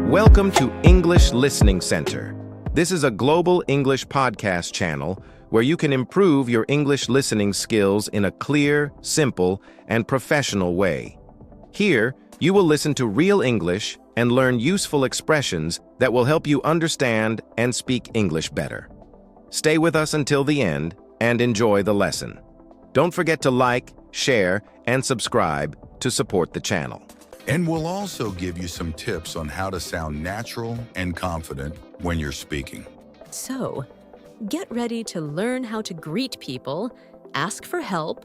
Welcome to English Listening Center. This is a global English podcast channel where you can improve your English listening skills in a clear, simple, and professional way. Here, you will listen to real English and learn useful expressions that will help you understand and speak English better. Stay with us until the end and enjoy the lesson. Don't forget to like, share, and subscribe to support the channel. And we'll also give you some tips on how to sound natural and confident when you're speaking. So, get ready to learn how to greet people, ask for help,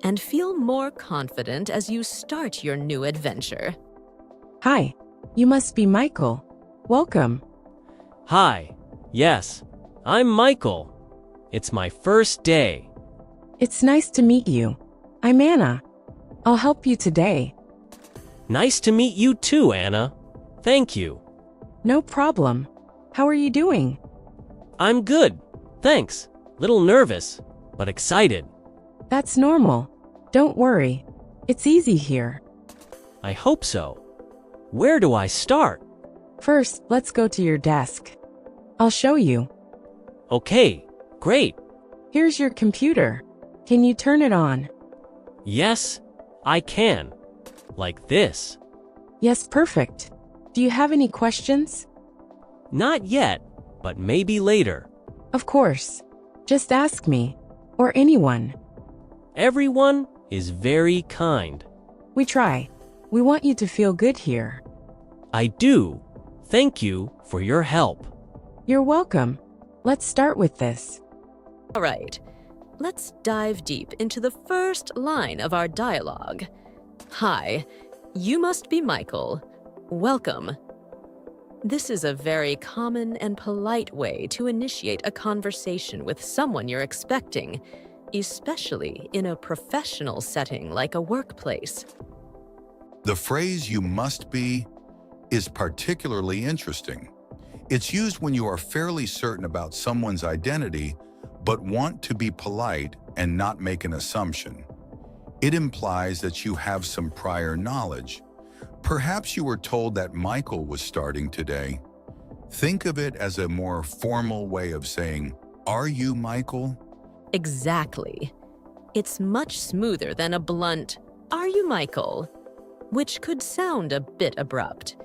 and feel more confident as you start your new adventure. Hi, you must be Michael. Welcome. Hi, yes, I'm Michael. It's my first day. It's nice to meet you. I'm Anna. I'll help you today. Nice to meet you too, Anna. Thank you. No problem. How are you doing? I'm good, thanks. Little nervous, but excited. That's normal. Don't worry. It's easy here. I hope so. Where do I start? First, let's go to your desk. I'll show you. Okay, great. Here's your computer. Can you turn it on? Yes, I can. Like this. Yes, perfect. Do you have any questions? Not yet, but maybe later. Of course. Just ask me, or anyone. Everyone is very kind. We try. We want you to feel good here. I do. Thank you for your help. You're welcome. Let's start with this. All right, let's dive deep into the first line of our dialogue. Hi, you must be Michael. Welcome. This is a very common and polite way to initiate a conversation with someone you're expecting, especially in a professional setting like a workplace. The phrase "you must be" is particularly interesting. It's used when you are fairly certain about someone's identity, but want to be polite and not make an assumption. It implies that you have some prior knowledge. Perhaps you were told that Michael was starting today. Think of it as a more formal way of saying, "Are you Michael?" Exactly. It's much smoother than a blunt, "Are you Michael?" which could sound a bit abrupt.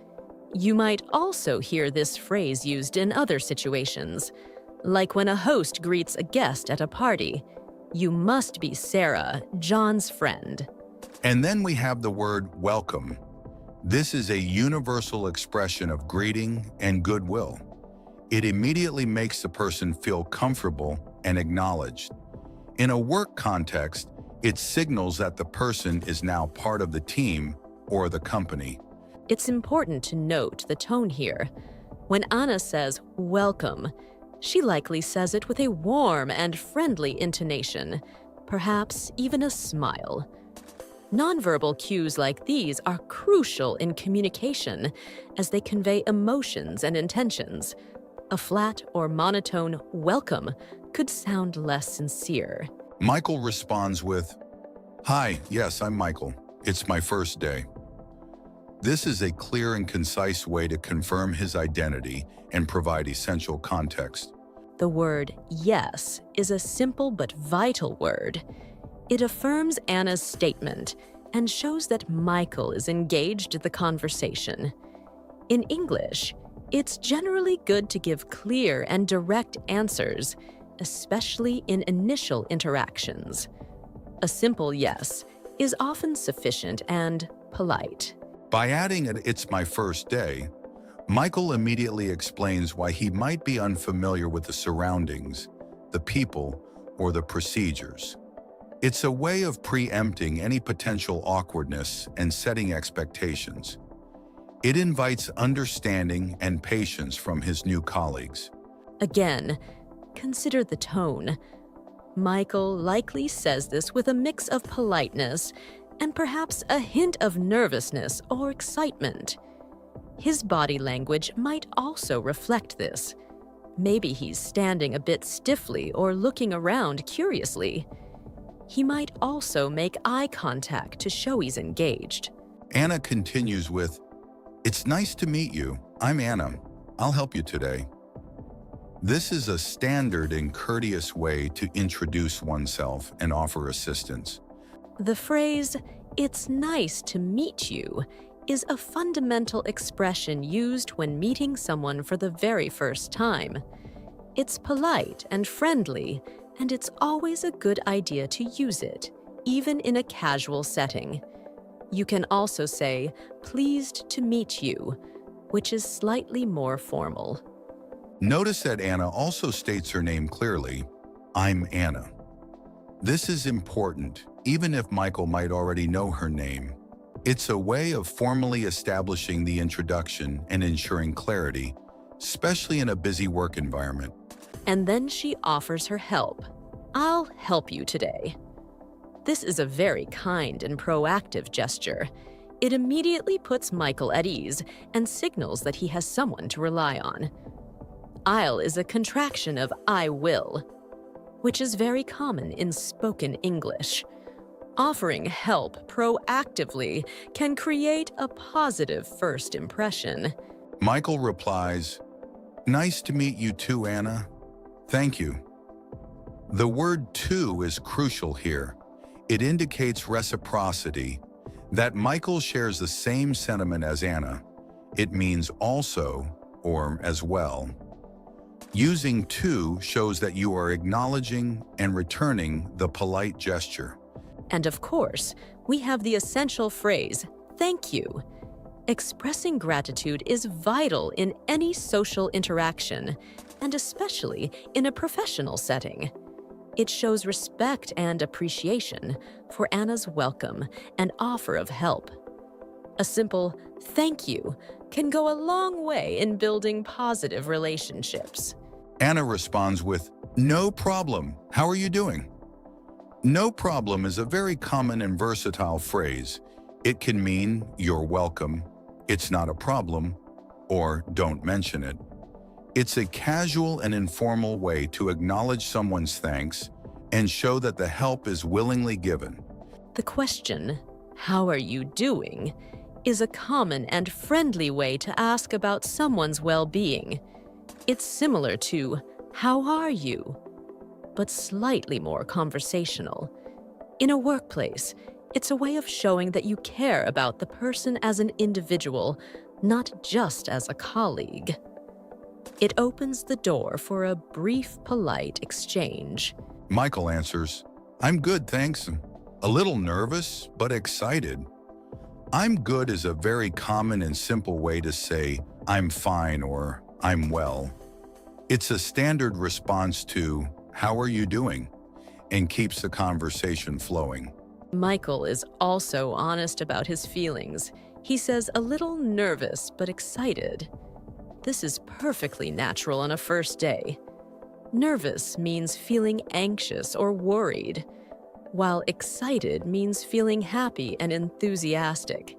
You might also hear this phrase used in other situations, like when a host greets a guest at a party. You must be Sarah, John's friend. And then we have the word "welcome." This is a universal expression of greeting and goodwill. It immediately makes the person feel comfortable and acknowledged. In a work context, it signals that the person is now part of the team or the company. It's important to note the tone here. When Anna says welcome, she likely says it with a warm and friendly intonation, perhaps even a smile. Nonverbal cues like these are crucial in communication as they convey emotions and intentions. A flat or monotone welcome could sound less sincere. Michael responds with, "Hi, yes, I'm Michael. It's my first day." This is a clear and concise way to confirm his identity and provide essential context. The word yes is a simple but vital word. It affirms Anna's statement and shows that Michael is engaged in the conversation. In English, it's generally good to give clear and direct answers, especially in initial interactions. A simple yes is often sufficient and polite. By adding "it's my first day," Michael immediately explains why he might be unfamiliar with the surroundings, the people, or the procedures. It's a way of preempting any potential awkwardness and setting expectations. It invites understanding and patience from his new colleagues. Again, consider the tone. Michael likely says this with a mix of politeness and perhaps a hint of nervousness or excitement. His body language might also reflect this. Maybe he's standing a bit stiffly or looking around curiously. He might also make eye contact to show he's engaged. Anna continues with, "It's nice to meet you. I'm Anna. I'll help you today. This is a standard and courteous way to introduce oneself and offer assistance. The phrase, "It's nice to meet you," is a fundamental expression used when meeting someone for the very first time. It's polite and friendly, and it's always a good idea to use it, even in a casual setting. You can also say, "Pleased to meet you," which is slightly more formal. Notice that Anna also states her name clearly. I'm Anna. This is important, even if Michael might already know her name. It's a way of formally establishing the introduction and ensuring clarity, especially in a busy work environment. And then she offers her help. "I'll help you today." This is a very kind and proactive gesture. It immediately puts Michael at ease and signals that he has someone to rely on. I'll is a contraction of I will, which is very common in spoken English. Offering help proactively can create a positive first impression. Michael replies, "Nice to meet you too, Anna. Thank you." The word "to" is crucial here. It indicates reciprocity, that Michael shares the same sentiment as Anna. It means also or as well. Using "to" shows that you are acknowledging and returning the polite gesture. And of course, we have the essential phrase, "Thank you." Expressing gratitude is vital in any social interaction, and especially in a professional setting. It shows respect and appreciation for Anna's welcome and offer of help. A simple "thank you" can go a long way in building positive relationships. Anna responds with, "No problem. How are you doing?" No problem is a very common and versatile phrase. It can mean "you're welcome," "it's not a problem," or "don't mention it." It's a casual and informal way to acknowledge someone's thanks and show that the help is willingly given. The question, "How are you doing?" is a common and friendly way to ask about someone's well-being. It's similar to "How are you?" but slightly more conversational. In a workplace, it's a way of showing that you care about the person as an individual, not just as a colleague. It opens the door for a brief, polite exchange. Michael answers, "I'm good, thanks. A little nervous, but excited." "I'm good" is a very common and simple way to say "I'm fine" or "I'm well." It's a standard response to "How are you doing?" and keeps the conversation flowing. Michael is also honest about his feelings. He says a little nervous but excited. This is perfectly natural on a first day. Nervous means feeling anxious or worried, while excited means feeling happy and enthusiastic.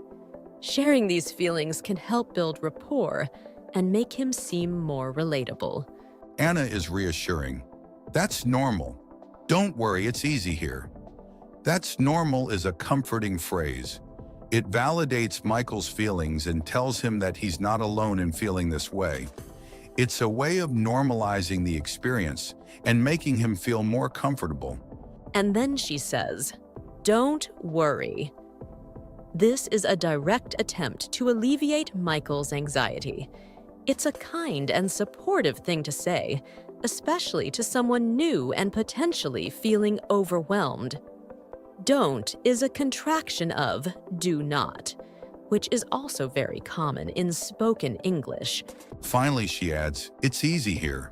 Sharing these feelings can help build rapport and make him seem more relatable. Anna is reassuring. "That's normal. Don't worry, it's easy here." "That's normal" is a comforting phrase. It validates Michael's feelings and tells him that he's not alone in feeling this way. It's a way of normalizing the experience and making him feel more comfortable. And then she says, "Don't worry." This is a direct attempt to alleviate Michael's anxiety. It's a kind and supportive thing to say, especially to someone new and potentially feeling overwhelmed. "Don't" is a contraction of "do not," which is also very common in spoken English. Finally, she adds, "It's easy here."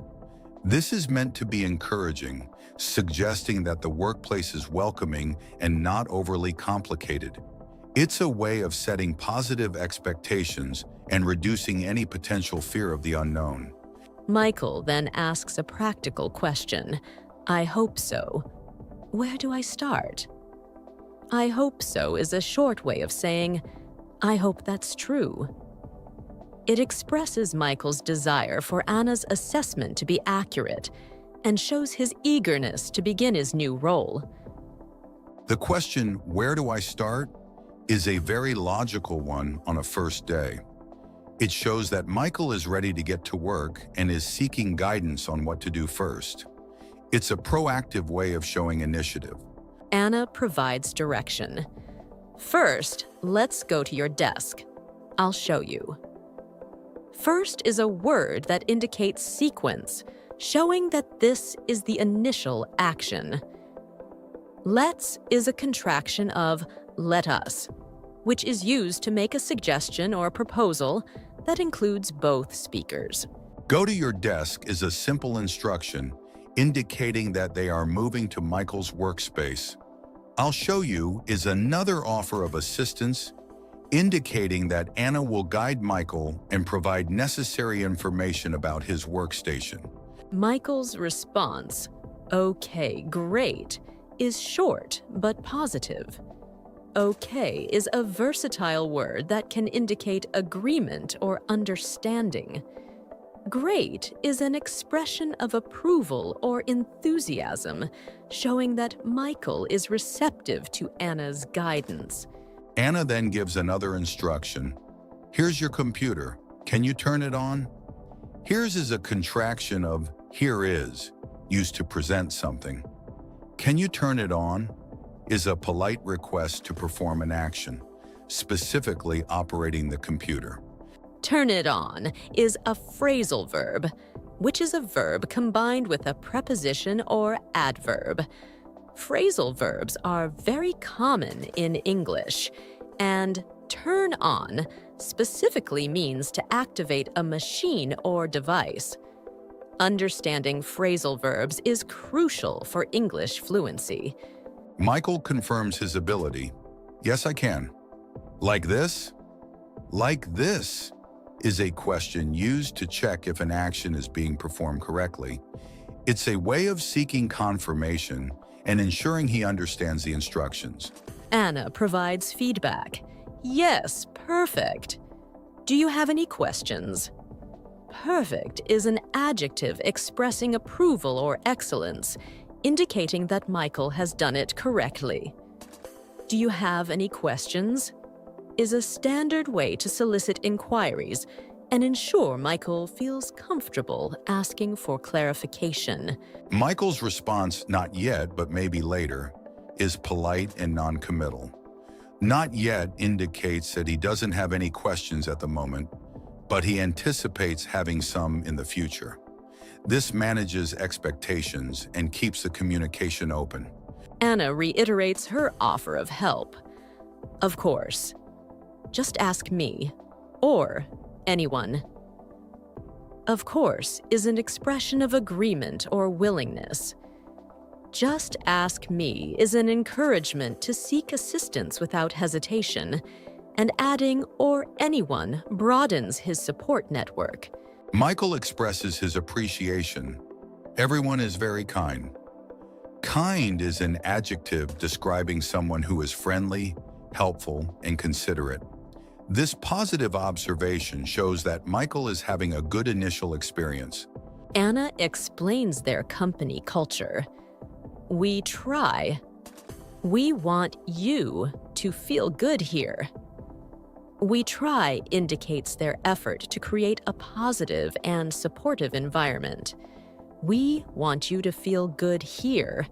This is meant to be encouraging, suggesting that the workplace is welcoming and not overly complicated. It's a way of setting positive expectations and reducing any potential fear of the unknown. Michael then asks a practical question. "I hope so." Where do I start? "I hope so" is a short way of saying, "I hope that's true." It expresses Michael's desire for Anna's assessment to be accurate and shows his eagerness to begin his new role. The question, "Where do I start?" is a very logical one on a first day. It shows that Michael is ready to get to work and is seeking guidance on what to do first. It's a proactive way of showing initiative. Anna provides direction. First, let's go to your desk. I'll show you. First is a word that indicates sequence, showing that this is the initial action. Let's is a contraction of let us, which is used to make a suggestion or proposal that includes both speakers. Go to your desk is a simple instruction indicating that they are moving to Michael's workspace. I'll show you is another offer of assistance, indicating that Anna will guide Michael and provide necessary information about his workstation. Michael's response, okay, great, is short but positive. Okay is a versatile word that can indicate agreement or understanding. Great is an expression of approval or enthusiasm, showing that Michael is receptive to Anna's guidance. Anna then gives another instruction. Here's your computer. Can you turn it on? Here's is a contraction of here is, used to present something. Can you turn it on? Is a polite request to perform an action, specifically operating the computer. Turn it on is a phrasal verb, which is a verb combined with a preposition or adverb. Phrasal verbs are very common in English, and turn on specifically means to activate a machine or device. Understanding phrasal verbs is crucial for English fluency. Michael confirms his ability. Yes, I can. Like this? Like this is a question used to check if an action is being performed correctly. It's a way of seeking confirmation and ensuring he understands the instructions. Anna provides feedback. Yes, perfect. Do you have any questions? Perfect is an adjective expressing approval or excellence, indicating that Michael has done it correctly. Do you have any questions? Is a standard way to solicit inquiries and ensure Michael feels comfortable asking for clarification. Michael's response, not yet, but maybe later, is polite and non-committal. Not yet indicates that he doesn't have any questions at the moment, but he anticipates having some in the future. This manages expectations and keeps the communication open. Anna reiterates her offer of help. Of course. Just ask me, or anyone. Of course is an expression of agreement or willingness. Just ask me is an encouragement to seek assistance without hesitation, and adding or anyone broadens his support network. Michael expresses his appreciation. Everyone is very kind. Kind is an adjective describing someone who is friendly, helpful, and considerate. This positive observation shows that Michael is having a good initial experience. Anna explains their company culture. We try. We want you to feel good here. We try indicates their effort to create a positive and supportive environment. We want you to feel good here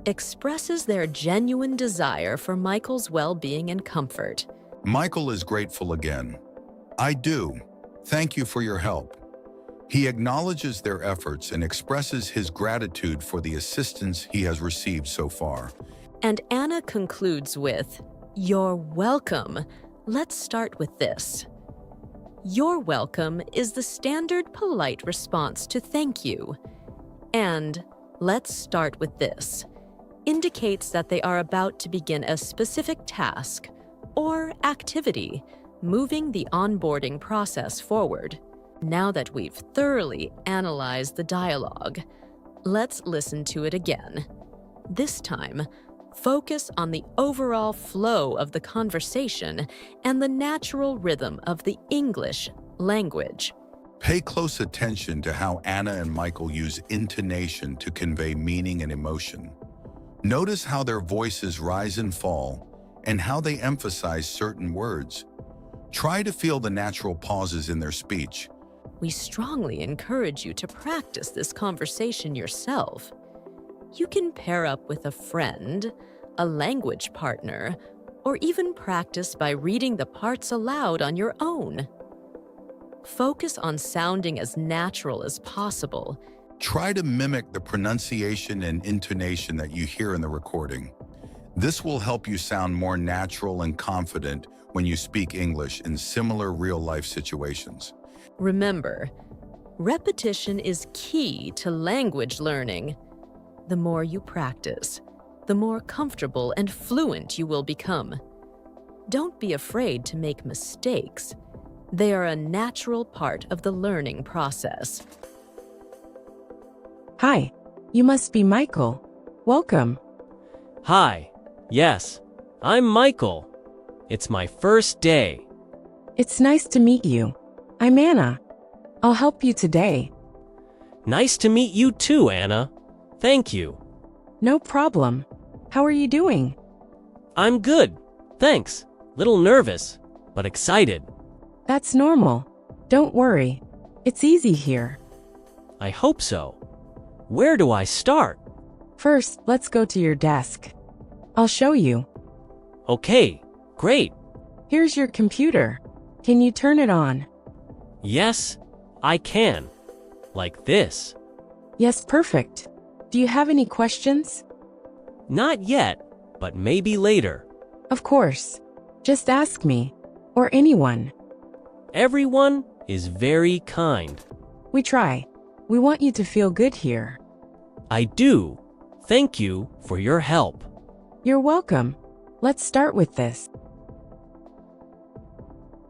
expresses their genuine desire for Michael's well-being and comfort. Michael is grateful again. I do. Thank you for your help. He acknowledges their efforts and expresses his gratitude for the assistance he has received so far. And Anna concludes with, "You're welcome. Let's start with this." "You're welcome" is the standard polite response to thank you. And "let's start with this" indicates that they are about to begin a specific task or activity, moving the onboarding process forward. Now that we've thoroughly analyzed the dialogue, let's listen to it again. This time, focus on the overall flow of the conversation and the natural rhythm of the English language. Pay close attention to how Anna and Michael use intonation to convey meaning and emotion. Notice how their voices rise and fall and how they emphasize certain words. Try to feel the natural pauses in their speech. We strongly encourage you to practice this conversation yourself. You can pair up with a friend, a language partner, or even practice by reading the parts aloud on your own. Focus on sounding as natural as possible. Try to mimic the pronunciation and intonation that you hear in the recording. This will help you sound more natural and confident when you speak English in similar real-life situations. Remember, repetition is key to language learning. The more you practice, the more comfortable and fluent you will become. Don't be afraid to make mistakes. They are a natural part of the learning process. Hi, you must be Michael. Welcome. Hi. Yes, I'm Michael. It's my first day. It's nice to meet you. I'm Anna. I'll help you today. Nice to meet you too, Anna. Thank you. No problem. How are you doing? I'm good. Thanks. Little nervous, but excited. That's normal. Don't worry. It's easy here. I hope so. Where do I start? First, let's go to your desk. I'll show you. Okay, great. Here's your computer. Can you turn it on? Yes, I can. Like this. Yes, perfect. Do you have any questions? Not yet, but maybe later. Of course. Just ask me, or anyone. Everyone is very kind. We try. We want you to feel good here. I do. Thank you for your help. You're welcome. Let's start with this.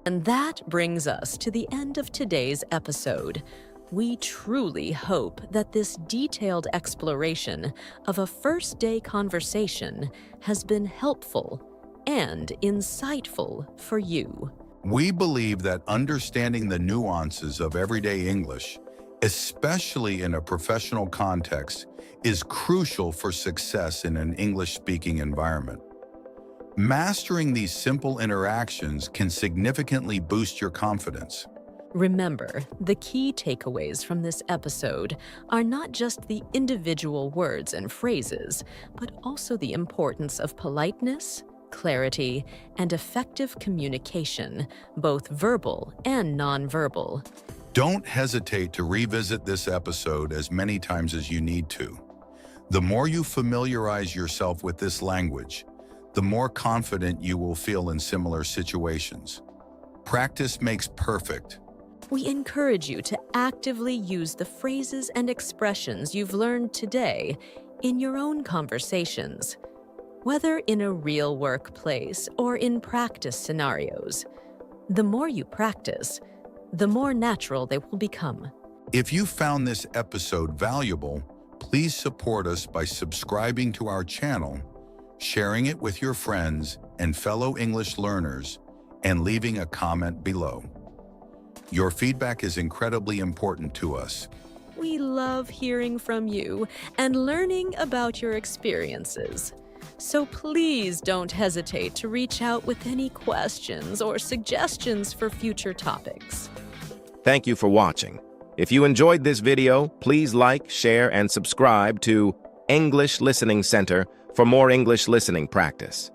And that brings us to the end of today's episode. We truly hope that this detailed exploration of a first-day conversation has been helpful and insightful for you. We believe that understanding the nuances of everyday English, especially in a professional context, is crucial for success in an English-speaking environment. Mastering these simple interactions can significantly boost your confidence. Remember, the key takeaways from this episode are not just the individual words and phrases, but also the importance of politeness, clarity, and effective communication, both verbal and nonverbal. Don't hesitate to revisit this episode as many times as you need to. The more you familiarize yourself with this language, the more confident you will feel in similar situations. Practice makes perfect. We encourage you to actively use the phrases and expressions you've learned today in your own conversations, whether in a real workplace or in practice scenarios. The more you practice, the more natural they will become. If you found this episode valuable, please support us by subscribing to our channel, sharing it with your friends and fellow English learners, and leaving a comment below. Your feedback is incredibly important to us. We love hearing from you and learning about your experiences. So please don't hesitate to reach out with any questions or suggestions for future topics. Thank you for watching. If you enjoyed this video, please like, share, and subscribe to English Listening Center for more English listening practice.